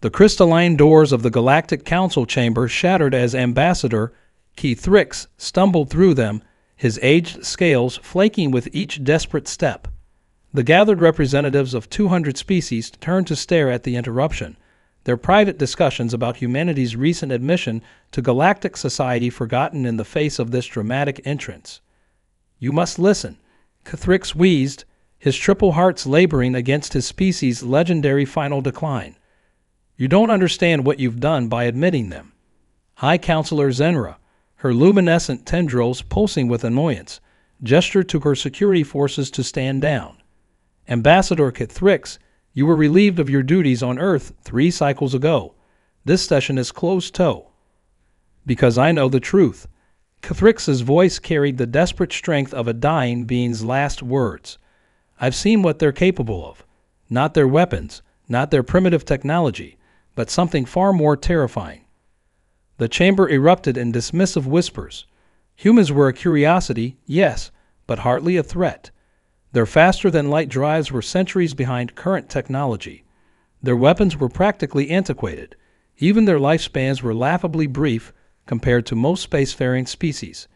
The crystalline doors of the Galactic Council chamber shattered as Ambassador Keithrix stumbled through them, his aged scales flaking with each desperate step. The gathered representatives of 200 species turned to stare at the interruption, their private discussions about humanity's recent admission to galactic society forgotten in the face of this dramatic entrance. "You must listen," Keithrix wheezed, his triple hearts laboring against his species' legendary final decline. "You don't understand what you've done by admitting them." High Counselor Zenra, her luminescent tendrils pulsing with annoyance, gestured to her security forces to stand down. "Ambassador Keithrix, you were relieved of your duties on Earth 3 cycles ago. This session is closed-toe." "Because I know the truth." Keithrix's voice carried the desperate strength of a dying being's last words. "I've seen what they're capable of. Not their weapons, not their primitive technology, but something far more terrifying." The chamber erupted in dismissive whispers. Humans were a curiosity, yes, but hardly a threat. Their faster-than-light drives were centuries behind current technology. Their weapons were practically antiquated. Even their lifespans were laughably brief compared to most spacefaring species.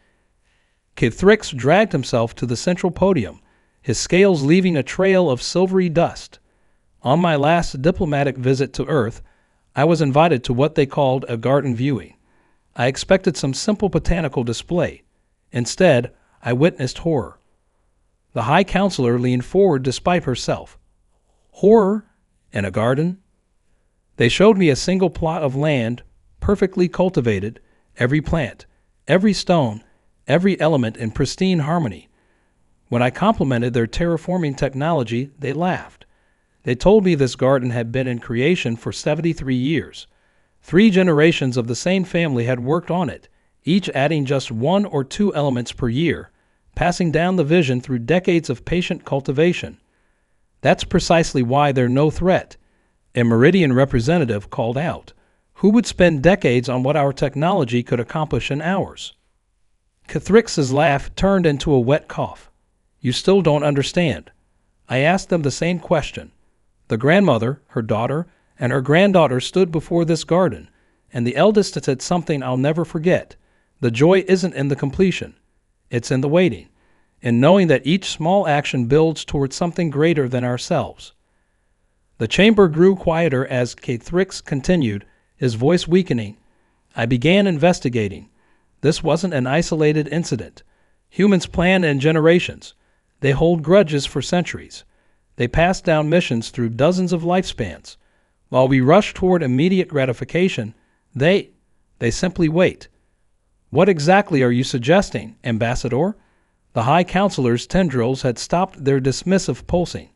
Keithrix dragged himself to the central podium, his scales leaving a trail of silvery dust. "On my last diplomatic visit to Earth, I was invited to what they called a garden viewing. I expected some simple botanical display. Instead, I witnessed horror." The High Counselor leaned forward despite herself. "Horror? In a garden?" "They showed me a single plot of land, perfectly cultivated, every plant, every stone, every element in pristine harmony. When I complimented their terraforming technology, they laughed. They told me this garden had been in creation for 73 years. 3 generations of the same family had worked on it, each adding just 1 or 2 elements per year, passing down the vision through decades of patient cultivation. That's precisely why they're no threat." A Meridian representative called out. "Who would spend decades on what our technology could accomplish in hours?" Keithrix's laugh turned into a wet cough. "You still don't understand. I asked them the same question. The grandmother, her daughter, and her granddaughter stood before this garden, and the eldest said something I'll never forget. The joy isn't in the completion. It's in the waiting, in knowing that each small action builds towards something greater than ourselves." The chamber grew quieter as Keithrix continued, his voice weakening. "I began investigating. This wasn't an isolated incident. Humans plan in generations. They hold grudges for centuries. They pass down missions through dozens of lifespans. While we rush toward immediate gratification, they simply wait." "What exactly are you suggesting, Ambassador?" The High Counselor's tendrils had stopped their dismissive pulsing.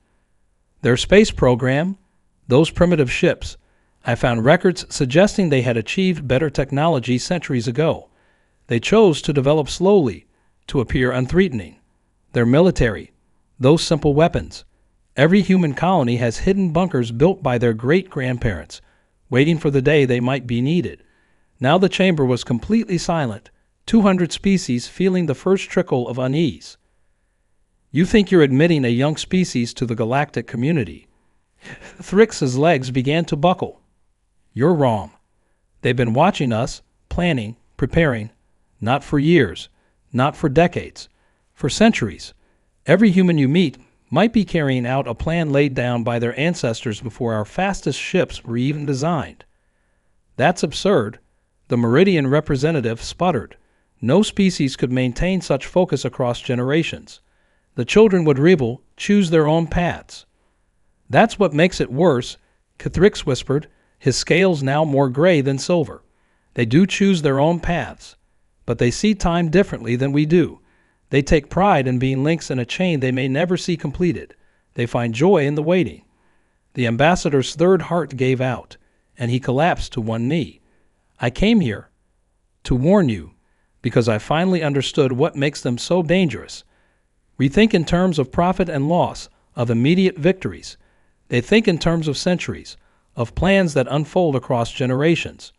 "Their space program, those primitive ships, I found records suggesting they had achieved better technology centuries ago. They chose to develop slowly, to appear unthreatening. Their military, those simple weapons. Every human colony has hidden bunkers built by their great-grandparents, waiting for the day they might be needed." Now the chamber was completely silent, 200 species feeling the first trickle of unease. "You think you're admitting a young species to the galactic community." Thrix's legs began to buckle. "You're wrong. They've been watching us, planning, preparing, not for years, not for decades, for centuries. Every human you meet might be carrying out a plan laid down by their ancestors before our fastest ships were even designed." "That's absurd." The Meridian representative sputtered. "No species could maintain such focus across generations. The children would rebel, choose their own paths." "That's what makes it worse," Keithrix whispered, his scales now more gray than silver. "They do choose their own paths, but they see time differently than we do. They take pride in being links in a chain they may never see completed. They find joy in the waiting." The ambassador's third heart gave out, and he collapsed to one knee. "I came here to warn you, because I finally understood what makes them so dangerous. We think in terms of profit and loss, of immediate victories. They think in terms of centuries, of plans that unfold across generations.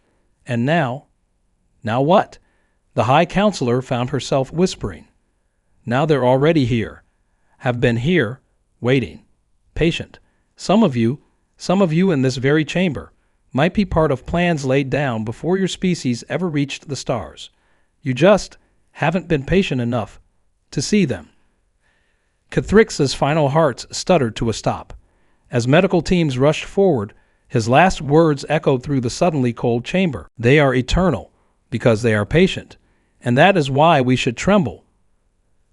And now what?" The High Counselor found herself whispering. "Now they're already here, have been here, waiting, patient. Some of you in this very chamber, might be part of plans laid down before your species ever reached the stars. You just haven't been patient enough to see them. Kithrix's final hearts stuttered to a stop. As medical teams rushed forward, his last words echoed through the suddenly cold chamber. They are eternal, because they are patient, and that is why we should tremble.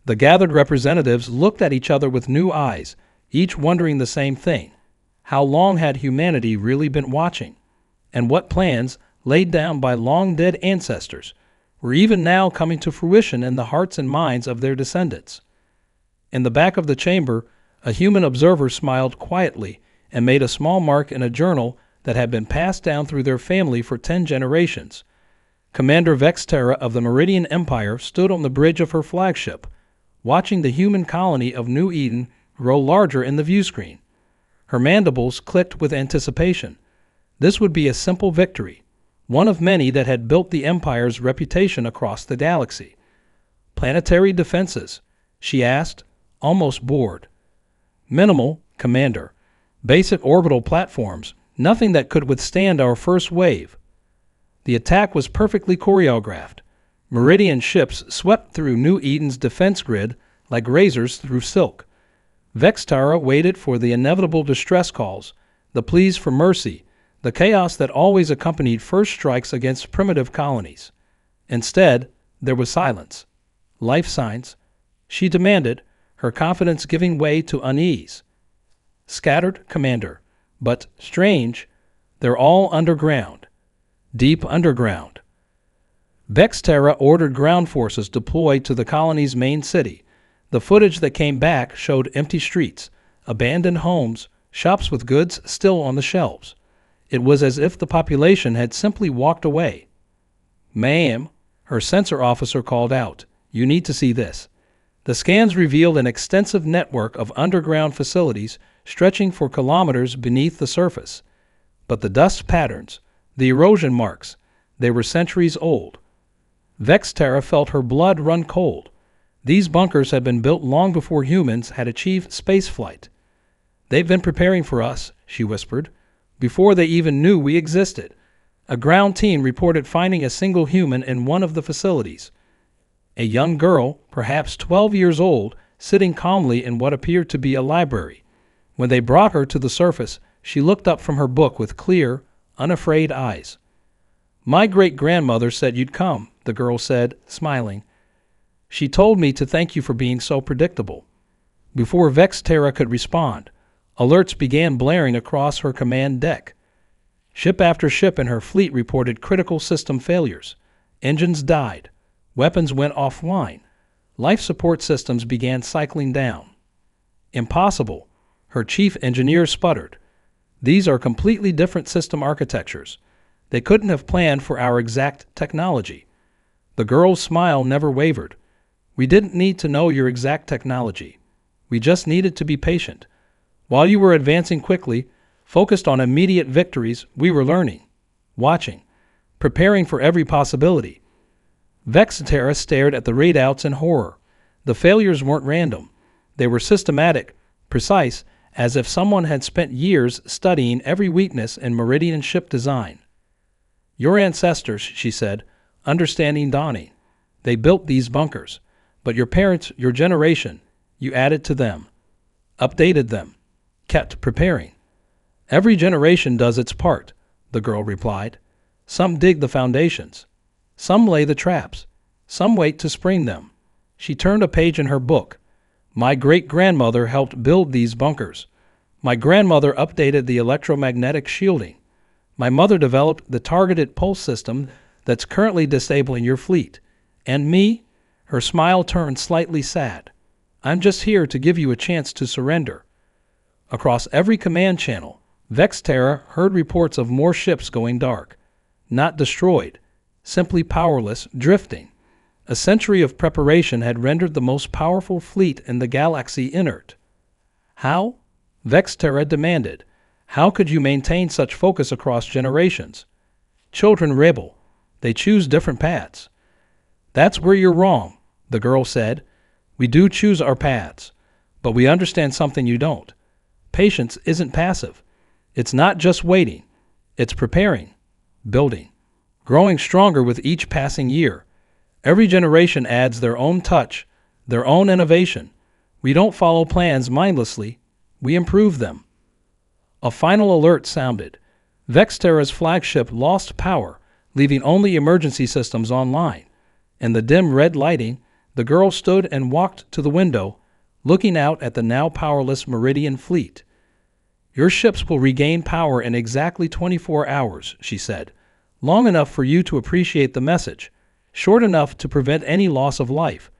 The gathered representatives looked at each other with new eyes, each wondering the same thing. How long had humanity really been watching? And what plans, laid down by long-dead ancestors, were even now coming to fruition in the hearts and minds of their descendants? In the back of the chamber, a human observer smiled quietly and made a small mark in a journal that had been passed down through their family for 10 generations. Commander Vexterra of the Meridian Empire stood on the bridge of her flagship, watching the human colony of New Eden grow larger in the viewscreen. Her mandibles clicked with anticipation. This would be a simple victory, one of many that had built the Empire's reputation across the galaxy. Planetary defenses, she asked, almost bored. Minimal, Commander. Basic orbital platforms, nothing that could withstand our first wave. The attack was perfectly choreographed. Meridian ships swept through New Eden's defense grid like razors through silk. Vexterra waited for the inevitable distress calls, the pleas for mercy, the chaos that always accompanied first strikes against primitive colonies. Instead, there was silence. Life signs, she demanded, her confidence giving way to unease. Scattered, Commander, but strange, they're all underground. Deep underground. Vexterra ordered ground forces deployed to the colony's main city. The footage that came back showed empty streets, abandoned homes, shops with goods still on the shelves. It was as if the population had simply walked away. "Ma'am," her sensor officer called out, "you need to see this." The scans revealed an extensive network of underground facilities stretching for kilometers beneath the surface. But the dust patterns, the erosion marks, they were centuries old. Vexterra felt her blood run cold. These bunkers had been built long before humans had achieved spaceflight. "They've been preparing for us," she whispered, "before they even knew we existed." A ground team reported finding a single human in one of the facilities. A young girl, perhaps 12 years old, sitting calmly in what appeared to be a library. When they brought her to the surface, she looked up from her book with clear, unafraid eyes. "My great-grandmother said you'd come," the girl said, smiling. "She told me to thank you for being so predictable." Before Vexterra could respond, alerts began blaring across her command deck. Ship after ship in her fleet reported critical system failures. Engines died. Weapons went offline. Life support systems began cycling down. "Impossible," her chief engineer sputtered. "These are completely different system architectures. They couldn't have planned for our exact technology." The girl's smile never wavered. "We didn't need to know your exact technology. We just needed to be patient. While you were advancing quickly, focused on immediate victories, we were learning, watching, preparing for every possibility." Vexterra stared at the readouts in horror. The failures weren't random. They were systematic, precise, as if someone had spent years studying every weakness in Meridian ship design. "Your ancestors," she said, understanding dawning. "They built these bunkers. But your parents, your generation, you added to them, updated them, kept preparing." "Every generation does its part," the girl replied. "Some dig the foundations. Some lay the traps. Some wait to spring them." She turned a page in her book. "My great-grandmother helped build these bunkers. My grandmother updated the electromagnetic shielding. My mother developed the targeted pulse system that's currently disabling your fleet. And me?" Her smile turned slightly sad. "I'm just here to give you a chance to surrender." Across every command channel, Vexterra heard reports of more ships going dark. Not destroyed, simply powerless, drifting. A century of preparation had rendered the most powerful fleet in the galaxy inert. "How?" Vexterra demanded. "How could you maintain such focus across generations?" "Children rebel. They choose different paths." "That's where you're wrong," the girl said. "We do choose our paths, but we understand something you don't. Patience isn't passive. It's not just waiting. It's preparing, building, growing stronger with each passing year. Every generation adds their own touch, their own innovation. We don't follow plans mindlessly, we improve them. A final alert sounded. Vexterra's flagship lost power, leaving only emergency systems online. In the dim red lighting, the girl stood and walked to the window, looking out at the now powerless Meridian fleet. "Your ships will regain power in exactly 24 hours, she said. "Long enough for you to appreciate the message, short enough to prevent any loss of life.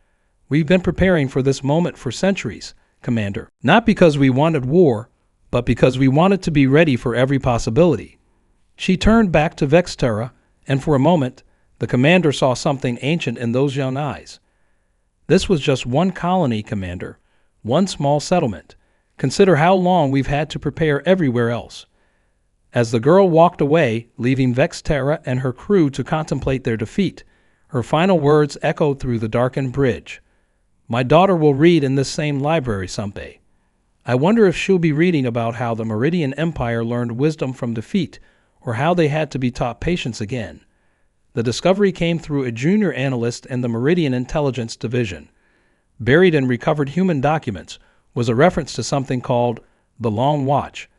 We've been preparing for this moment for centuries, Commander. Not because we wanted war, but because we wanted to be ready for every possibility." She turned back to Vexterra, and for a moment, the commander saw something ancient in those young eyes. "This was just one colony, Commander, one small settlement. Consider how long we've had to prepare everywhere else." As the girl walked away, leaving Vexterra and her crew to contemplate their defeat, her final words echoed through the darkened bridge. "My daughter will read in this same library someday. I wonder if she'll be reading about how the Meridian Empire learned wisdom from defeat, or how they had to be taught patience again." The discovery came through a junior analyst in the Meridian Intelligence Division. Buried in recovered human documents was a reference to something called the Long Watch,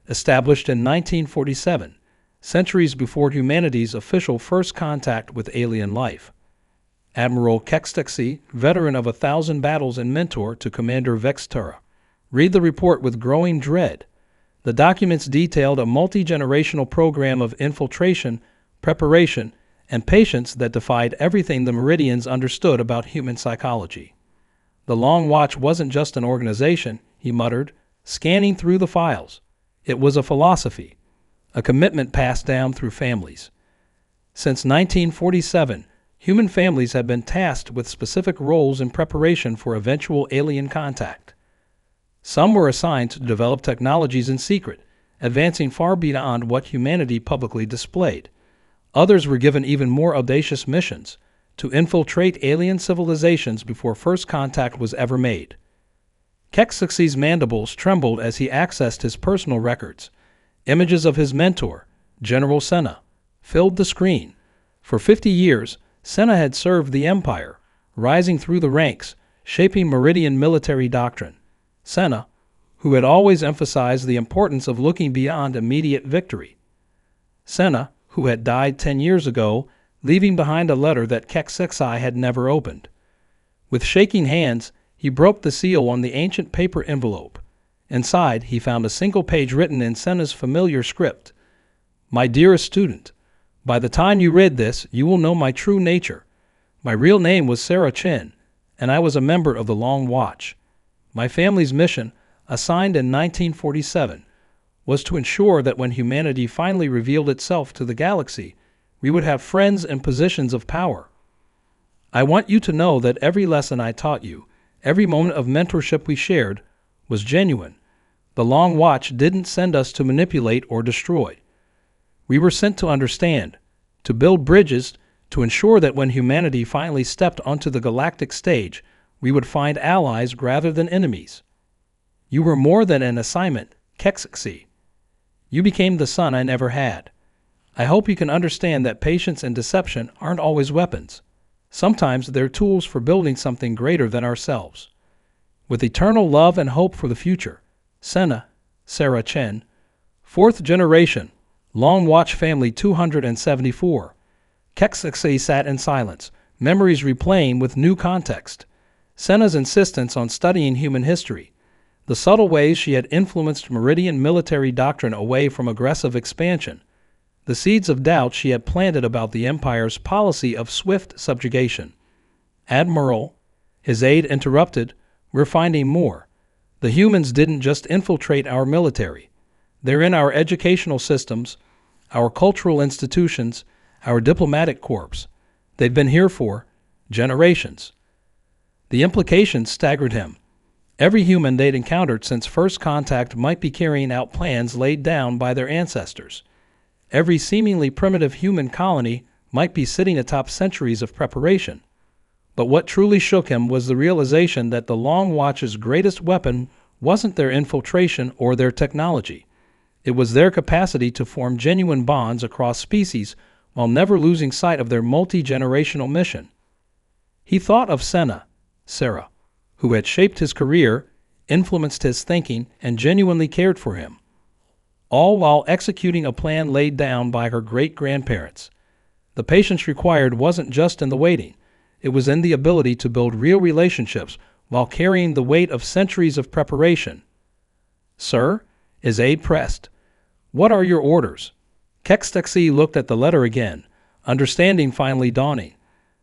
established in 1947, centuries before humanity's official first contact with alien life. Admiral Kextaxi, veteran of 1,000 battles and mentor to Commander Vexterra, read the report with growing dread. The documents detailed a multi-generational program of infiltration, preparation, and patience that defied everything the Meridians understood about human psychology. "The Long Watch wasn't just an organization," he muttered, scanning through the files. "It was a philosophy, a commitment passed down through families. Since 1947, human families have been tasked with specific roles in preparation for eventual alien contact. Some were assigned to develop technologies in secret, advancing far beyond what humanity publicly displayed. Others were given even more audacious missions, to infiltrate alien civilizations before first contact was ever made." Kexaxi's mandibles trembled as he accessed his personal records. Images of his mentor, General Senna, filled the screen. For 50 years, Senna had served the Empire, rising through the ranks, shaping Meridian military doctrine. Senna, who had always emphasized the importance of looking beyond immediate victory. Senna, who had died 10 years ago, leaving behind a letter that Kexaxi had never opened. With shaking hands, he broke the seal on the ancient paper envelope. Inside, he found a single page written in Senna's familiar script. "My dearest student, by the time you read this, you will know my true nature. My real name was Sarah Chen, and I was a member of the Long Watch. My family's mission, assigned in 1947, was to ensure that when humanity finally revealed itself to the galaxy, we would have friends in positions of power. I want you to know that every lesson I taught you, every moment of mentorship we shared, was genuine. The Long Watch didn't send us to manipulate or destroy. We were sent to understand, to build bridges, to ensure that when humanity finally stepped onto the galactic stage, we would find allies rather than enemies. You were more than an assignment, Kexaxi. You became the son I never had. I hope you can understand that patience and deception aren't always weapons. Sometimes they're tools for building something greater than ourselves. With eternal love and hope for the future, Senna, Sarah Chen, 4th generation, Long Watch Family 274. Kexaxi sat in silence, memories replaying with new context. Senna's insistence on studying human history, the subtle ways she had influenced Meridian military doctrine away from aggressive expansion, the seeds of doubt she had planted about the Empire's policy of swift subjugation. "Admiral," his aide interrupted, "we're finding more. The humans didn't just infiltrate our military. They're in our educational systems, our cultural institutions, our diplomatic corps. They've been here for generations." The implications staggered him. Every human they'd encountered since first contact might be carrying out plans laid down by their ancestors. Every seemingly primitive human colony might be sitting atop centuries of preparation. But what truly shook him was the realization that the Long Watch's greatest weapon wasn't their infiltration or their technology. It was their capacity to form genuine bonds across species while never losing sight of their multi-generational mission. He thought of Sarah, who had shaped his career, influenced his thinking, and genuinely cared for him, all while executing a plan laid down by her great-grandparents. The patience required wasn't just in the waiting. It was in the ability to build real relationships while carrying the weight of centuries of preparation. "Sir?" His aide pressed. "What are your orders?" Kekstexi looked at the letter again, understanding finally dawning.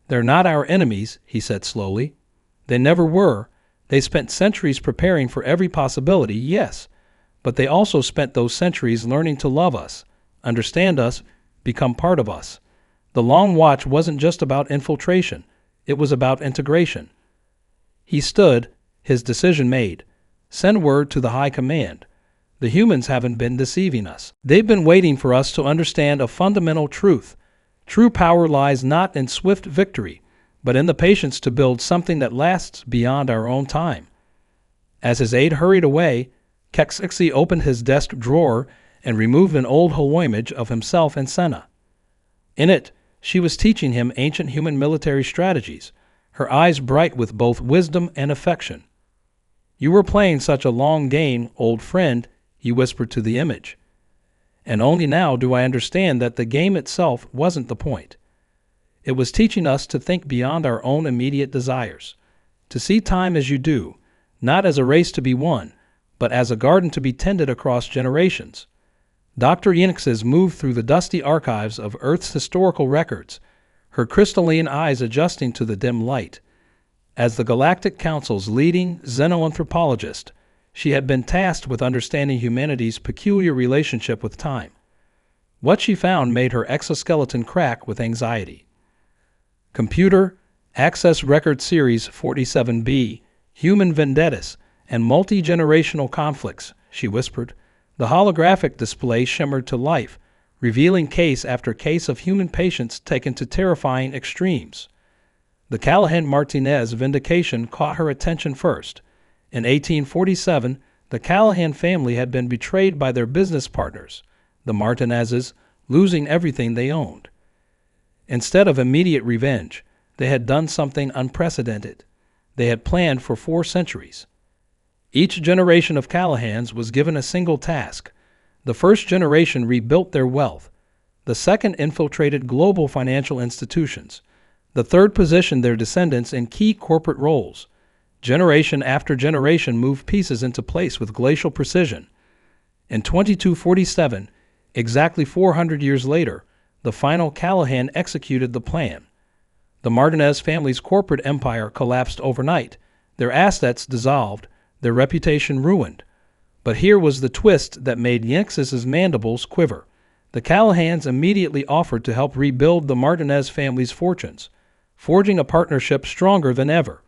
"They're not our enemies," he said slowly. "They never were. They spent centuries preparing for every possibility, yes, but they also spent those centuries learning to love us, understand us, become part of us. The Long Watch wasn't just about infiltration. It was about integration." He stood, his decision made. "Send word to the High Command. The humans haven't been deceiving us. They've been waiting for us to understand a fundamental truth. True power lies not in swift victory, but in the patience to build something that lasts beyond our own time." As his aide hurried away, Kekstexi opened his desk drawer and removed an old holoimage of himself and Senna. In it, she was teaching him ancient human military strategies, her eyes bright with both wisdom and affection. "You were playing such a long game, old friend," he whispered to the image. "And only now do I understand that the game itself wasn't the point. It was teaching us to think beyond our own immediate desires, to see time as you do, not as a race to be won, but as a garden to be tended across generations." Dr. Yenixes moved through the dusty archives of Earth's historical records, her crystalline eyes adjusting to the dim light. As the Galactic Council's leading xenoanthropologist, she had been tasked with understanding humanity's peculiar relationship with time. What she found made her exoskeleton crack with anxiety. "Computer, Access Record Series 47B, Human Vendettas, and Multi-Generational Conflicts," she whispered. The holographic display shimmered to life, revealing case after case of human patients taken to terrifying extremes. The Callahan-Martinez vindication caught her attention first. In 1847, the Callahan family had been betrayed by their business partners, the Martinezes, losing everything they owned. Instead of immediate revenge, they had done something unprecedented. They had planned for 4 centuries. Each generation of Callahans was given a single task. The first generation rebuilt their wealth. The second infiltrated global financial institutions. The third positioned their descendants in key corporate roles. Generation after generation moved pieces into place with glacial precision. In 2247, exactly 400 years later, the final Callahan executed the plan. The Martinez family's corporate empire collapsed overnight, their assets dissolved, their reputation ruined. But here was the twist that made Yenixes' mandibles quiver. The Callahans immediately offered to help rebuild the Martinez family's fortunes, forging a partnership stronger than ever.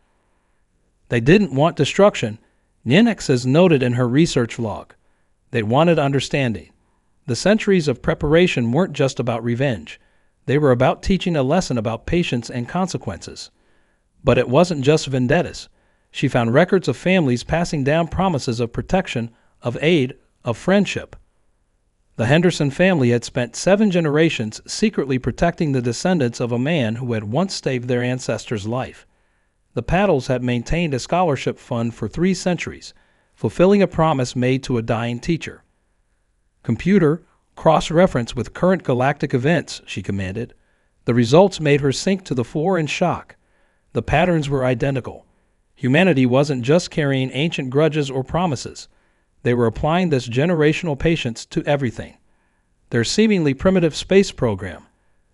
They didn't want destruction, Yenixes noted in her research log. They wanted understanding. The centuries of preparation weren't just about revenge. They were about teaching a lesson about patience and consequences. But it wasn't just vendettas. She found records of families passing down promises of protection, of aid, of friendship. The Henderson family had spent 7 generations secretly protecting the descendants of a man who had once saved their ancestors' life. The Paddles had maintained a scholarship fund for 3 centuries, fulfilling a promise made to a dying teacher. "Computer, cross-reference with current galactic events," she commanded. The results made her sink to the floor in shock. The patterns were identical. Humanity wasn't just carrying ancient grudges or promises. They were applying this generational patience to everything. Their seemingly primitive space program,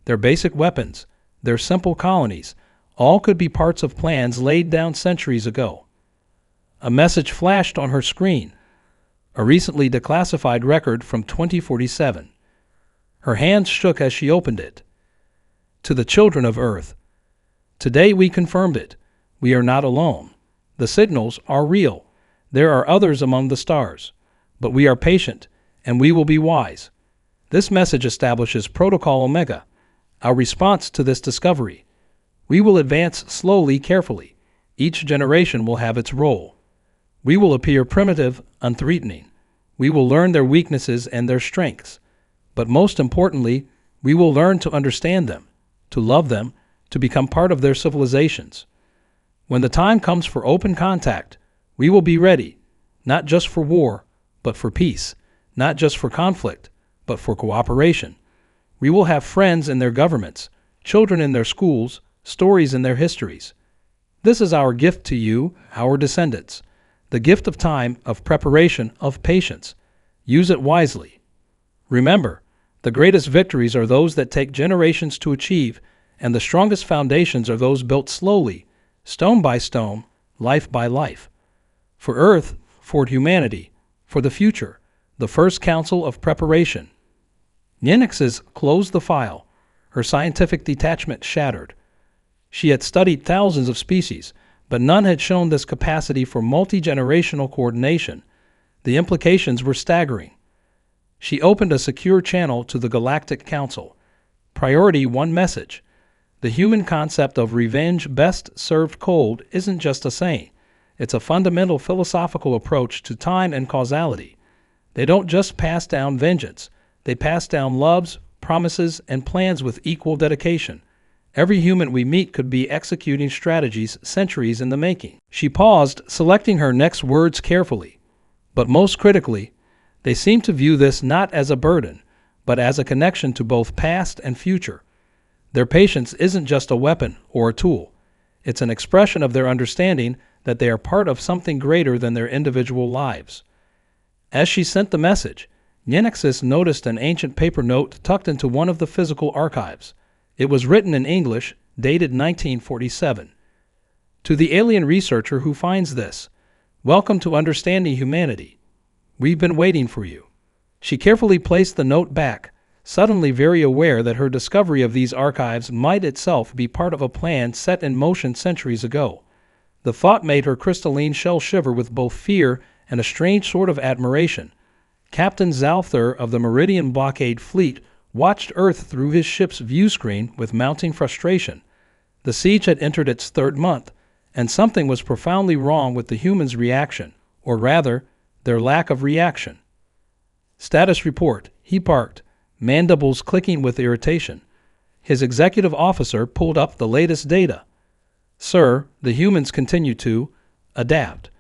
their basic weapons, their simple colonies, all could be parts of plans laid down centuries ago. A message flashed on her screen, a recently declassified record from 2047. Her hands shook as she opened it. "To the children of Earth. Today we confirmed it. We are not alone. The signals are real. There are others among the stars. But we are patient, and we will be wise. This message establishes Protocol Omega, our response to this discovery. We will advance slowly, carefully. Each generation will have its role. We will appear primitive, unthreatening. We will learn their weaknesses and their strengths. But most importantly, we will learn to understand them, to love them, to become part of their civilizations. When the time comes for open contact, we will be ready, not just for war, but for peace, not just for conflict, but for cooperation. We will have friends in their governments, children in their schools, stories in their histories. This is our gift to you, our descendants, the gift of time, of preparation, of patience. Use it wisely. Remember, the greatest victories are those that take generations to achieve, and the strongest foundations are those built slowly, stone by stone, life by life. For Earth, for humanity, for the future, the first council of preparation. Yenexis closed the file, her scientific detachment shattered. She had studied thousands of species, but none had shown this capacity for multi-generational coordination. The implications were staggering. She opened a secure channel to the Galactic Council. Priority 1 message. The human concept of revenge best served cold isn't just a saying. It's a fundamental philosophical approach to time and causality. They don't just pass down vengeance. They pass down loves, promises, and plans with equal dedication. Every human we meet could be executing strategies centuries in the making. She paused, selecting her next words carefully. But most critically, they seem to view this not as a burden, but as a connection to both past and future. Their patience isn't just a weapon or a tool. It's an expression of their understanding that they are part of something greater than their individual lives. As she sent the message, Yenexis noticed an ancient paper note tucked into one of the physical archives. It was written in English, dated 1947. To the alien researcher who finds this, welcome to Understanding Humanity. We've been waiting for you. She carefully placed the note back, suddenly very aware that her discovery of these archives might itself be part of a plan set in motion centuries ago. The thought made her crystalline shell shiver with both fear and a strange sort of admiration. Captain Zalthar of the Meridian Blockade Fleet watched Earth through his ship's view screen with mounting frustration. The siege had entered its third month, and something was profoundly wrong with the humans' reaction, or rather, their lack of reaction. Status report, he barked, mandibles clicking with irritation. His executive officer pulled up the latest data. Sir, the humans continue to adapt.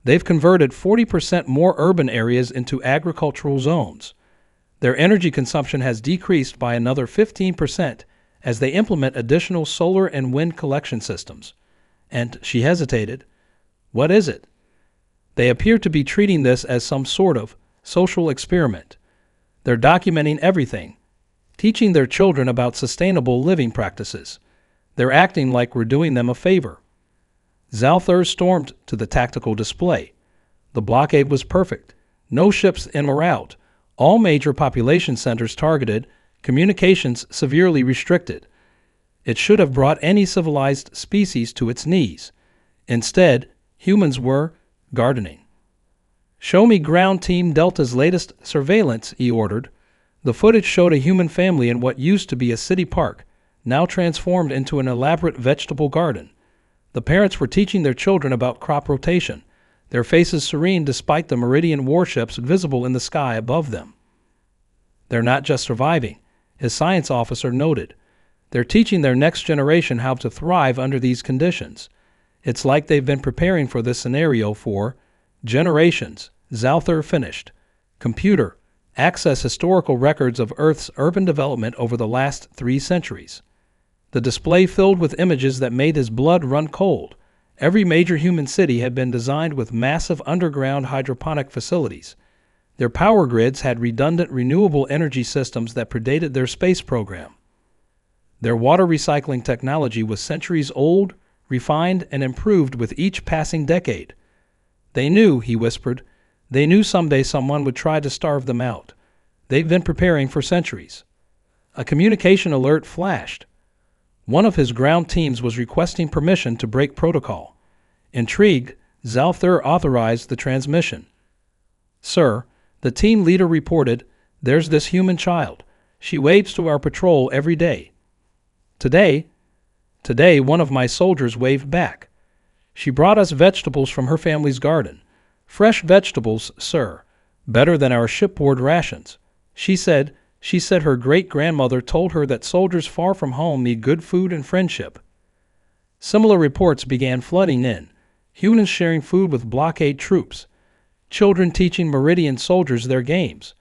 They've converted 40% more urban areas into agricultural zones. Their energy consumption has decreased by another 15% as they implement additional solar and wind collection systems. And she hesitated. What is it? They appear to be treating this as some sort of social experiment. They're documenting everything, teaching their children about sustainable living practices. They're acting like we're doing them a favor. Zalthar stormed to the tactical display. The blockade was perfect. No ships in or out. All major population centers targeted, communications severely restricted. It should have brought any civilized species to its knees. Instead, humans were gardening. Show me Ground Team Delta's latest surveillance, he ordered. The footage showed a human family in what used to be a city park, now transformed into an elaborate vegetable garden. The parents were teaching their children about crop rotation, their faces serene despite the Meridian warships visible in the sky above them. They're not just surviving, his science officer noted. They're teaching their next generation how to thrive under these conditions. It's like they've been preparing for this scenario for generations. Zalthar finished. Computer, access historical records of Earth's urban development over the last 3 centuries. The display filled with images that made his blood run cold. Every major human city had been designed with massive underground hydroponic facilities. Their power grids had redundant renewable energy systems that predated their space program. Their water recycling technology was centuries old, refined, and improved with each passing decade. They knew, he whispered, they knew someday someone would try to starve them out. They've been preparing for centuries. A communication alert flashed. One of his ground teams was requesting permission to break protocol. Intrigued, Zalthar authorized the transmission. Sir, the team leader reported, there's this human child. She waves to our patrol every day. Today, one of my soldiers waved back. She brought us vegetables from her family's garden. Fresh vegetables, sir. Better than our shipboard rations. She said her great-grandmother told her that soldiers far from home need good food and friendship. Similar reports began flooding in, humans sharing food with blockade troops, children teaching Meridian soldiers their games,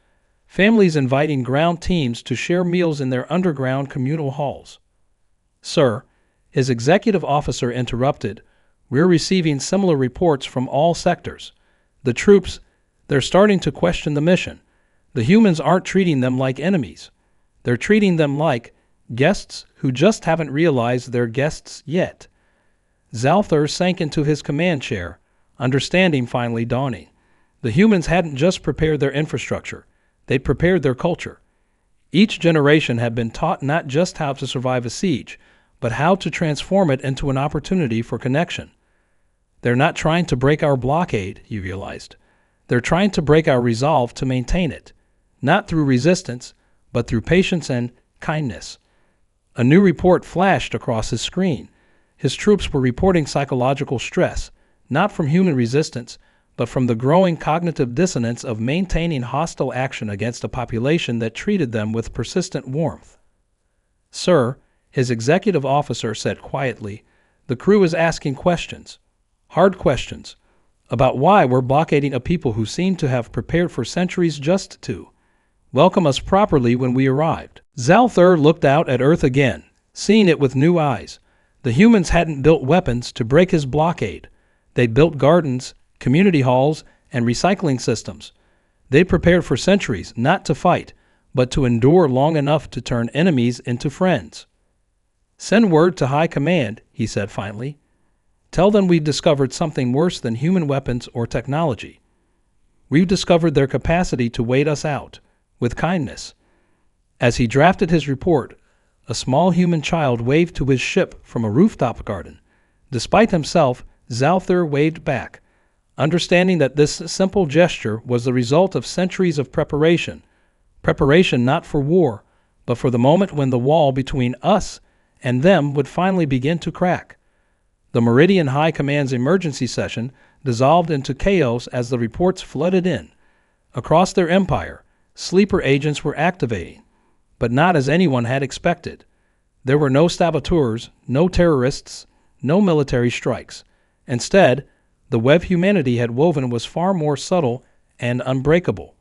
families inviting ground teams to share meals in their underground communal halls. "Sir," his executive officer interrupted, "we're receiving similar reports from all sectors. The troops, they're starting to question the mission. The humans aren't treating them like enemies. They're treating them like guests who just haven't realized they're guests yet." Zalthar sank into his command chair, understanding finally dawning. The humans hadn't just prepared their infrastructure, they'd prepared their culture. Each generation had been taught not just how to survive a siege, but how to transform it into an opportunity for connection. They're not trying to break our blockade, he realized. They're trying to break our resolve to maintain it, not through resistance, but through patience and kindness. A new report flashed across his screen. His troops were reporting psychological stress, not from human resistance, but from the growing cognitive dissonance of maintaining hostile action against a population that treated them with persistent warmth. "Sir," his executive officer said quietly, "the crew is asking questions, hard questions, about why we're blockading a people who seem to have prepared for centuries just to welcome us properly when we arrived." Zalthar looked out at Earth again, seeing it with new eyes. The humans hadn't built weapons to break his blockade. They built gardens, community halls, and recycling systems. They prepared for centuries, not to fight, but to endure long enough to turn enemies into friends. "Send word to High Command," he said finally. "Tell them we've discovered something worse than human weapons or technology. We've discovered their capacity to wait us out, with kindness." As he drafted his report, a small human child waved to his ship from a rooftop garden. Despite himself, Zalthar waved back, understanding that this simple gesture was the result of centuries of preparation not for war, but for the moment when the wall between us and them would finally begin to crack. The Meridian High Command's emergency session dissolved into chaos as the reports flooded in. Across their empire, sleeper agents were activating, but not as anyone had expected. There were no saboteurs, no terrorists, no military strikes. Instead, the web humanity had woven was far more subtle and unbreakable.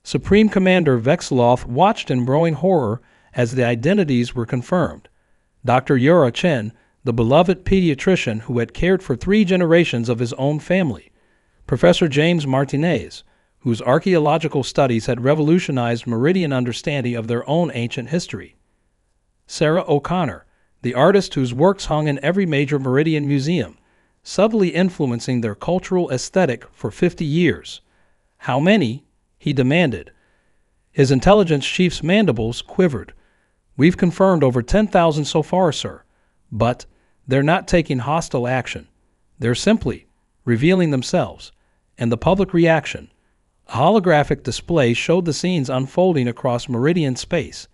Supreme Commander Vexeloth watched in growing horror as the identities were confirmed. Dr. Yura Chen, the beloved pediatrician who had cared for 3 generations of his own family. Professor James Martinez, whose archaeological studies had revolutionized Meridian understanding of their own ancient history. Sarah O'Connor, the artist whose works hung in every major Meridian museum, subtly influencing their cultural aesthetic for 50 years. "How many?" he demanded. His intelligence chief's mandibles quivered. "We've confirmed over 10,000 so far, sir. But they're not taking hostile action. They're simply revealing themselves." And the public reaction. A holographic display showed the scenes unfolding across Meridian space.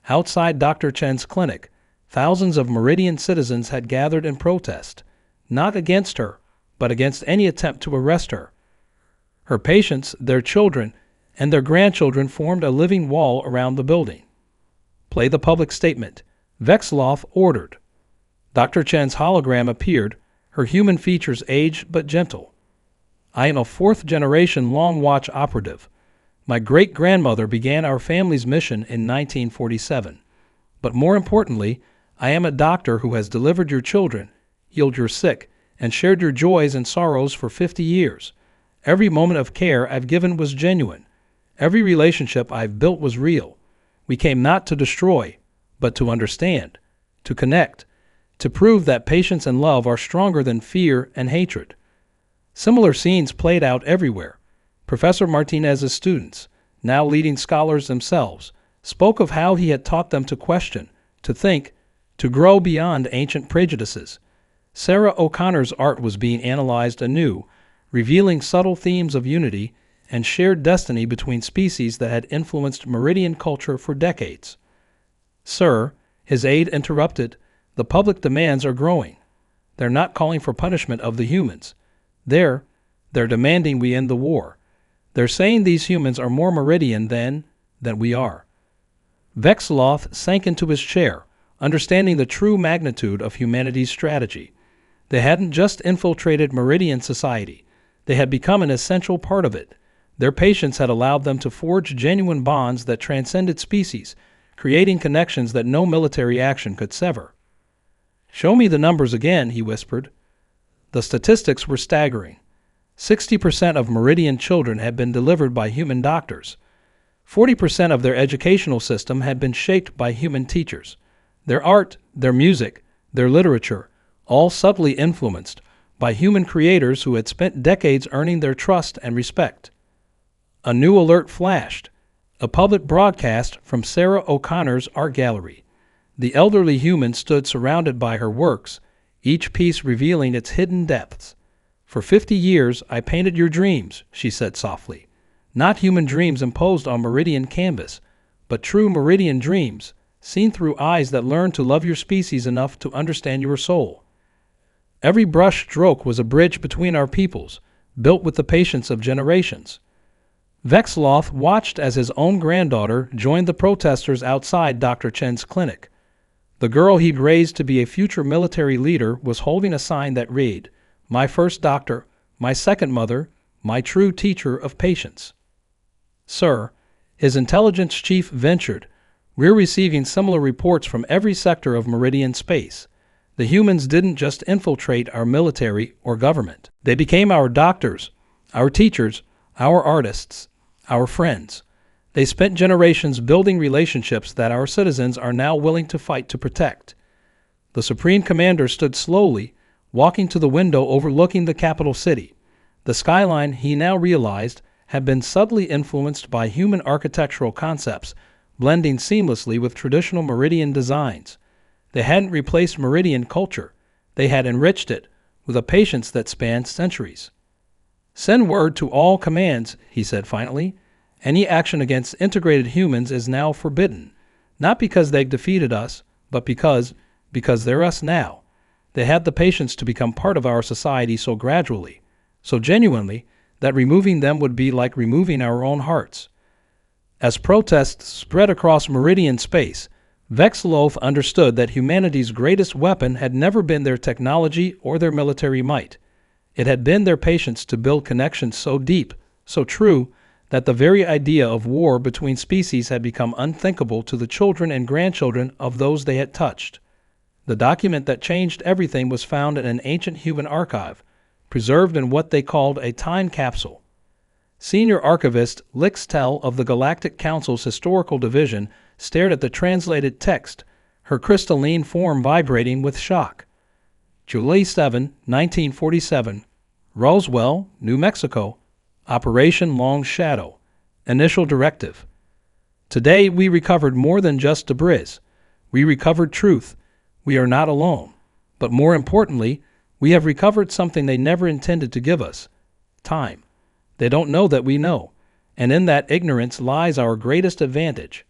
Outside Dr. Chen's clinic, thousands of Meridian citizens had gathered in protest, not against her, but against any attempt to arrest her. Her patients, their children, and their grandchildren formed a living wall around the building. "Play the public statement," Vexeloth ordered. Dr. Chen's hologram appeared, her human features aged but gentle. "I am a 4th-generation Long Watch operative. My great-grandmother began our family's mission in 1947. But more importantly, I am a doctor who has delivered your children, healed your sick, and shared your joys and sorrows for 50 years. Every moment of care I've given was genuine. Every relationship I've built was real. We came not to destroy, but to understand, to connect, to prove that patience and love are stronger than fear and hatred." Similar scenes played out everywhere. Professor Martinez's students, now leading scholars themselves, spoke of how he had taught them to question, to think, to grow beyond ancient prejudices. Sarah O'Connor's art was being analyzed anew, revealing subtle themes of unity and shared destiny between species that had influenced Meridian culture for decades. "Sir," his aide interrupted, "the public demands are growing. They're not calling for punishment of the humans. They're demanding we end the war. They're saying these humans are more Meridian than we are. Vexloth sank into his chair, understanding the true magnitude of humanity's strategy. They hadn't just infiltrated Meridian society. They had become an essential part of it. Their patience had allowed them to forge genuine bonds that transcended species, creating connections that no military action could sever. "Show me the numbers again," he whispered. The statistics were staggering. 60% of Meridian children had been delivered by human doctors. 40% of their educational system had been shaped by human teachers. Their art, their music, their literature, all subtly influenced by human creators who had spent decades earning their trust and respect. A new alert flashed, a public broadcast from Sarah O'Connor's art gallery. The elderly human stood surrounded by her works, each piece revealing its hidden depths. "For 50 years I painted your dreams," she said softly. "Not human dreams imposed on Meridian canvas, but true Meridian dreams, seen through eyes that learned to love your species enough to understand your soul. Every brush stroke was a bridge between our peoples, built with the patience of generations." Vexloth watched as his own granddaughter joined the protesters outside Dr. Chen's clinic. The girl he'd raised to be a future military leader was holding a sign that read, "My first doctor, my second mother, my true teacher of patience." "Sir," his intelligence chief ventured, "we're receiving similar reports from every sector of Meridian space. The humans didn't just infiltrate our military or government. They became our doctors, our teachers, our artists, our friends. They spent generations building relationships that our citizens are now willing to fight to protect." The Supreme Commander stood slowly, walking to the window overlooking the capital city. The skyline, he now realized, had been subtly influenced by human architectural concepts, blending seamlessly with traditional Meridian designs. They hadn't replaced Meridian culture. They had enriched it with a patience that spanned centuries. "Send word to all commands," he said finally. "Any action against integrated humans is now forbidden, not because they've defeated us, but because they're us now. They had the patience to become part of our society so gradually, so genuinely, that removing them would be like removing our own hearts." As protests spread across Meridian space, Vexloth understood that humanity's greatest weapon had never been their technology or their military might. It had been their patience to build connections so deep, so true, that the very idea of war between species had become unthinkable to the children and grandchildren of those they had touched. The document that changed everything was found in an ancient human archive, preserved in what they called a time capsule. Senior archivist Lix Tell of the Galactic Council's Historical Division stared at the translated text, her crystalline form vibrating with shock. July 7, 1947, Roswell, New Mexico, Operation Long Shadow. Initial directive. Today we recovered more than just debris. We recovered truth. We are not alone. But more importantly, we have recovered something they never intended to give us: time. They don't know that we know, and in that ignorance lies our greatest advantage.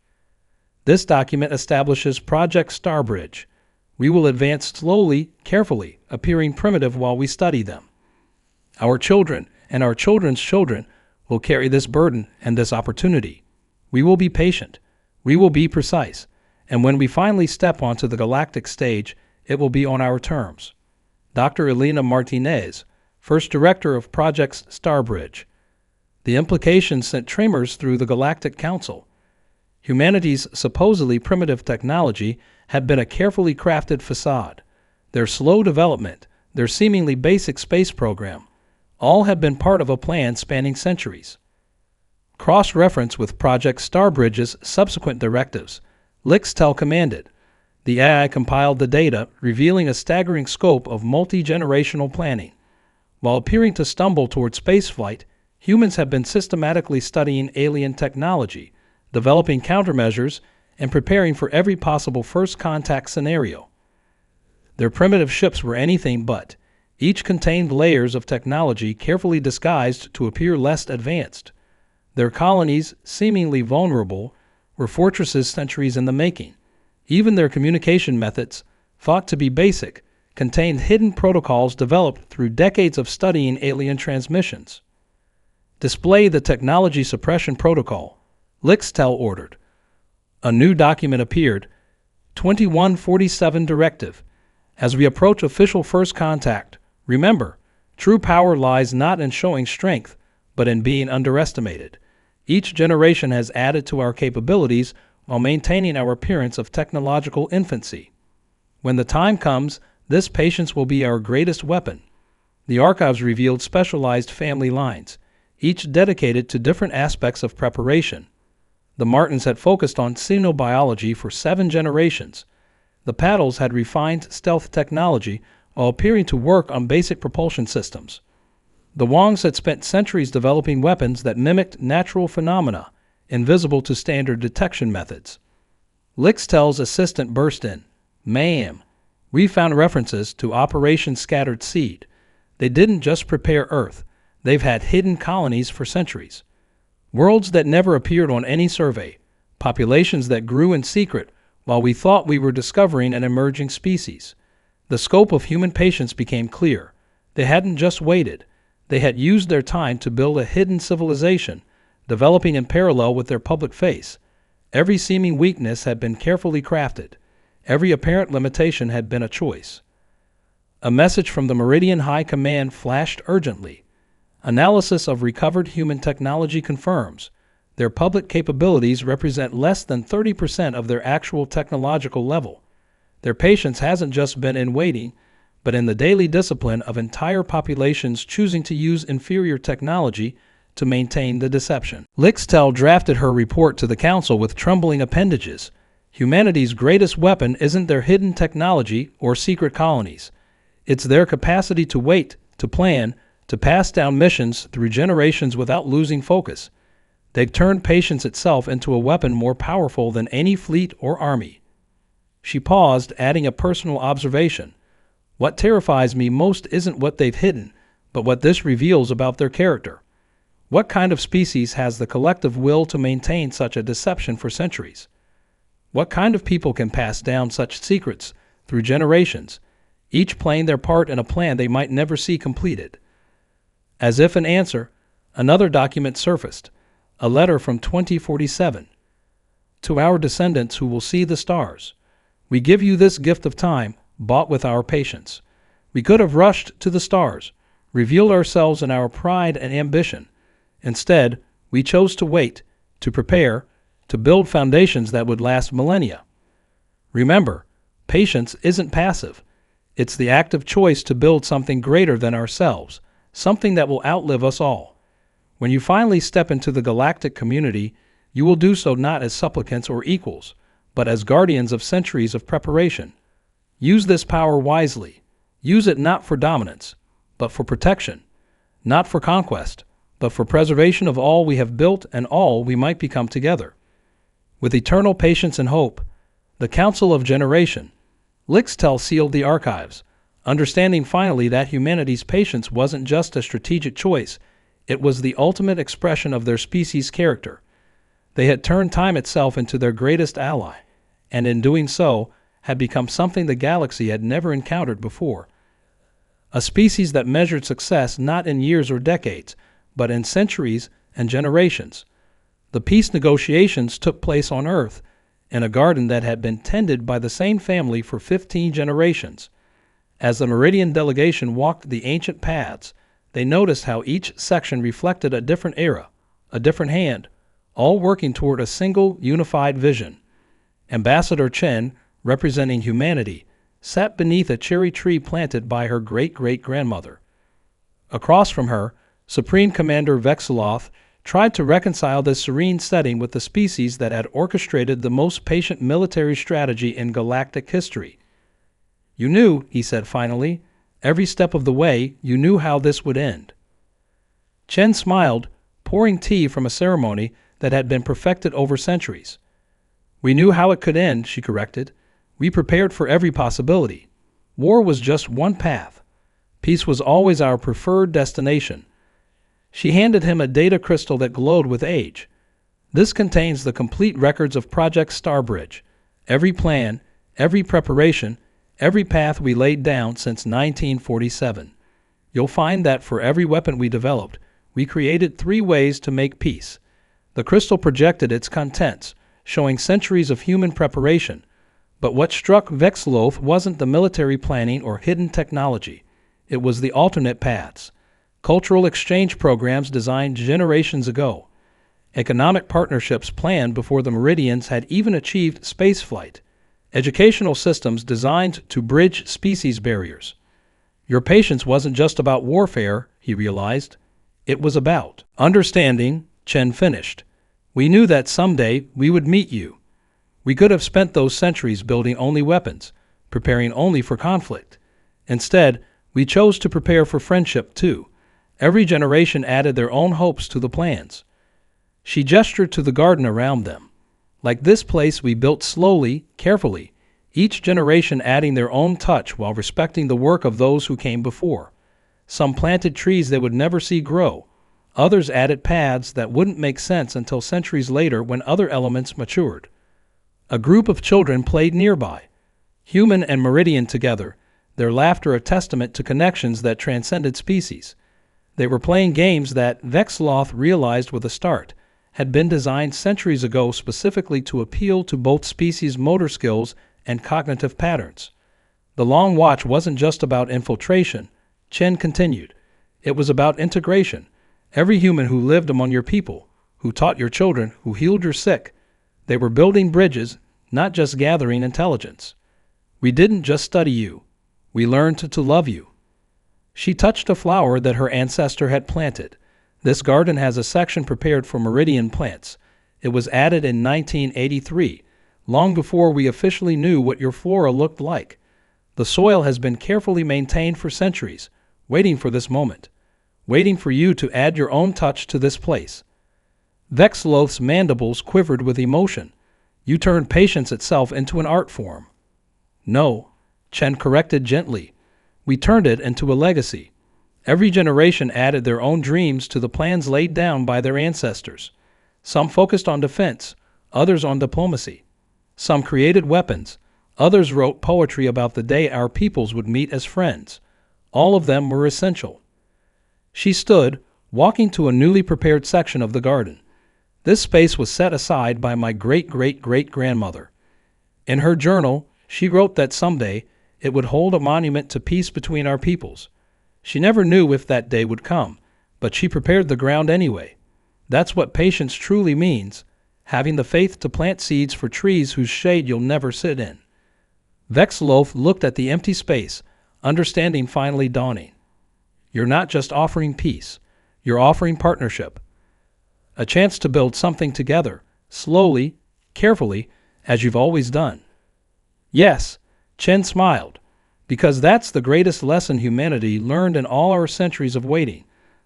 This document establishes Project Starbridge. We will advance slowly, carefully, appearing primitive while we study them. Our children and our children's children will carry this burden and this opportunity. We will be patient. We will be precise. And when we finally step onto the galactic stage, it will be on our terms. Dr. Elena Martinez, first director of Project Starbridge. The implications sent tremors through the Galactic Council. Humanity's supposedly primitive technology had been a carefully crafted facade. Their slow development, their seemingly basic space program, all had been part of a plan spanning centuries. Cross-reference with Project Starbridge's subsequent directives, Lixtel commanded. The AI compiled the data, revealing a staggering scope of multi-generational planning. While appearing to stumble toward spaceflight, humans have been systematically studying alien technology, developing countermeasures, and preparing for every possible first contact scenario. Their primitive ships were anything but. Each contained layers of technology carefully disguised to appear less advanced. Their colonies, seemingly vulnerable, were fortresses centuries in the making. Even their communication methods, thought to be basic, contained hidden protocols developed through decades of studying alien transmissions. Display the technology suppression protocol, Lixtel ordered. A new document appeared, 2147 Directive. As we approach official first contact, remember, true power lies not in showing strength, but in being underestimated. Each generation has added to our capabilities while maintaining our appearance of technological infancy. When the time comes, this patience will be our greatest weapon. The archives revealed specialized family lines, each dedicated to different aspects of preparation. The Martins had focused on xenobiology for 7 generations. The Paddles had refined stealth technology while appearing to work on basic propulsion systems. The Wongs had spent centuries developing weapons that mimicked natural phenomena, invisible to standard detection methods. Lixtel's assistant burst in. "Ma'am, we found references to Operation Scattered Seed. They didn't just prepare Earth. They've had hidden colonies for centuries. Worlds that never appeared on any survey. Populations that grew in secret while we thought we were discovering an emerging species." The scope of human patience became clear. They hadn't just waited. They had used their time to build a hidden civilization, developing in parallel with their public face. Every seeming weakness had been carefully crafted. Every apparent limitation had been a choice. A message from the Meridian High Command flashed urgently. Analysis of recovered human technology confirms their public capabilities represent less than 30% of their actual technological level. Their patience hasn't just been in waiting, but in the daily discipline of entire populations choosing to use inferior technology to maintain the deception. Lixtel drafted her report to the Council with trembling appendages. Humanity's greatest weapon isn't their hidden technology or secret colonies. It's their capacity to wait, to plan, to pass down missions through generations without losing focus. They've turned patience itself into a weapon more powerful than any fleet or army. She paused, adding a personal observation. What terrifies me most isn't what they've hidden, but what this reveals about their character. What kind of species has the collective will to maintain such a deception for centuries? What kind of people can pass down such secrets through generations, each playing their part in a plan they might never see completed? As if in answer, another document surfaced, a letter from 2047. To our descendants who will see the stars, we give you this gift of time, bought with our patience. We could have rushed to the stars, revealed ourselves in our pride and ambition. Instead, we chose to wait, to prepare, to build foundations that would last millennia. Remember, patience isn't passive. It's the active choice to build something greater than ourselves, something that will outlive us all. When you finally step into the galactic community, you will do so not as supplicants or equals, but as guardians of centuries of preparation. Use this power wisely. Use it not for dominance, but for protection. Not for conquest, but for preservation of all we have built and all we might become together. With eternal patience and hope, the Council of Generation, Lixtel sealed the archives, understanding finally that humanity's patience wasn't just a strategic choice, it was the ultimate expression of their species' character. They had turned time itself into their greatest ally, and in doing so, had become something the galaxy had never encountered before. A species that measured success not in years or decades, but in centuries and generations. The peace negotiations took place on Earth, in a garden that had been tended by the same family for 15 generations. As the Meridian delegation walked the ancient paths, they noticed how each section reflected a different era, a different hand, all working toward a single unified vision. Ambassador Chen, representing humanity, sat beneath a cherry tree planted by her great-great-grandmother. Across from her, Supreme Commander Vexeloth tried to reconcile this serene setting with the species that had orchestrated the most patient military strategy in galactic history. "You knew," he said finally, "every step of the way you knew how this would end." Chen smiled, pouring tea from a ceremony that had been perfected over centuries. "We knew how it could end," she corrected. "We prepared for every possibility. War was just one path. Peace was always our preferred destination." She handed him a data crystal that glowed with age. "This contains the complete records of Project Starbridge, every plan, every preparation, every path we laid down since 1947. You'll find that for every weapon we developed, we created 3 ways to make peace. The crystal projected its contents, showing centuries of human preparation. But what struck Vexloth wasn't the military planning or hidden technology. It was the alternate paths. Cultural exchange programs designed generations ago. Economic partnerships planned before the Meridians had even achieved spaceflight. Educational systems designed to bridge species barriers. Your patience wasn't just about warfare, he realized. It was about understanding, Chen finished. We knew that someday we would meet you. We could have spent those centuries building only weapons, preparing only for conflict. Instead, we chose to prepare for friendship too. Every generation added their own hopes to the plans. She gestured to the garden around them. Like this place we built slowly, carefully, each generation adding their own touch while respecting the work of those who came before. Some planted trees they would never see grow. Others added paths that wouldn't make sense until centuries later when other elements matured. A group of children played nearby, human and Meridian together, their laughter a testament to connections that transcended species. They were playing games that, Vexloth realized with a start, had been designed centuries ago specifically to appeal to both species' motor skills and cognitive patterns. The Long Watch wasn't just about infiltration, Chen continued. It was about integration. Every human who lived among your people, who taught your children, who healed your sick, they were building bridges, not just gathering intelligence. We didn't just study you. We learned to love you. She touched a flower that her ancestor had planted. This garden has a section prepared for Meridian plants. It was added in 1983, long before we officially knew what your flora looked like. The soil has been carefully maintained for centuries, waiting for this moment, waiting for you to add your own touch to this place. Vexloth's mandibles quivered with emotion. You turned patience itself into an art form. No, Chen corrected gently. We turned it into a legacy. Every generation added their own dreams to the plans laid down by their ancestors. Some focused on defense, others on diplomacy. Some created weapons, others wrote poetry about the day our peoples would meet as friends. All of them were essential. She stood, walking to a newly prepared section of the garden. This space was set aside by my great-great-great-grandmother. In her journal, she wrote that someday it would hold a monument to peace between our peoples. She never knew if that day would come, but she prepared the ground anyway. That's what patience truly means, having the faith to plant seeds for trees whose shade you'll never sit in. Vexloth looked at the empty space, understanding finally dawning. You're not just offering peace, you're offering partnership. A chance to build something together, slowly, carefully, as you've always done. Yes, Chen smiled, because that's the greatest lesson humanity learned in all our centuries of waiting.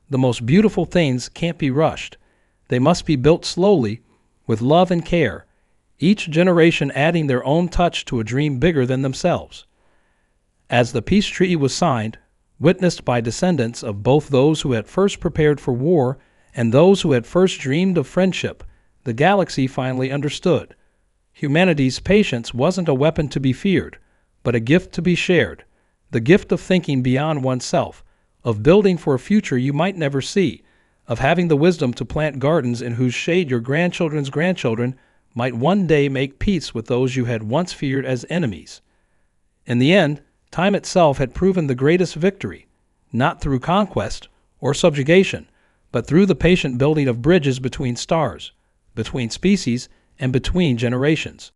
The most beautiful things can't be rushed. They must be built slowly, with love and care, each generation adding their own touch to a dream bigger than themselves. As the peace treaty was signed, witnessed by descendants of both those who had first prepared for war and those who had first dreamed of friendship, the galaxy finally understood. Humanity's patience wasn't a weapon to be feared, but a gift to be shared, the gift of thinking beyond oneself, of building for a future you might never see, of having the wisdom to plant gardens in whose shade your grandchildren's grandchildren might one day make peace with those you had once feared as enemies. In the end, time itself had proven the greatest victory, not through conquest or subjugation, but through the patient building of bridges between stars, between species, and between generations.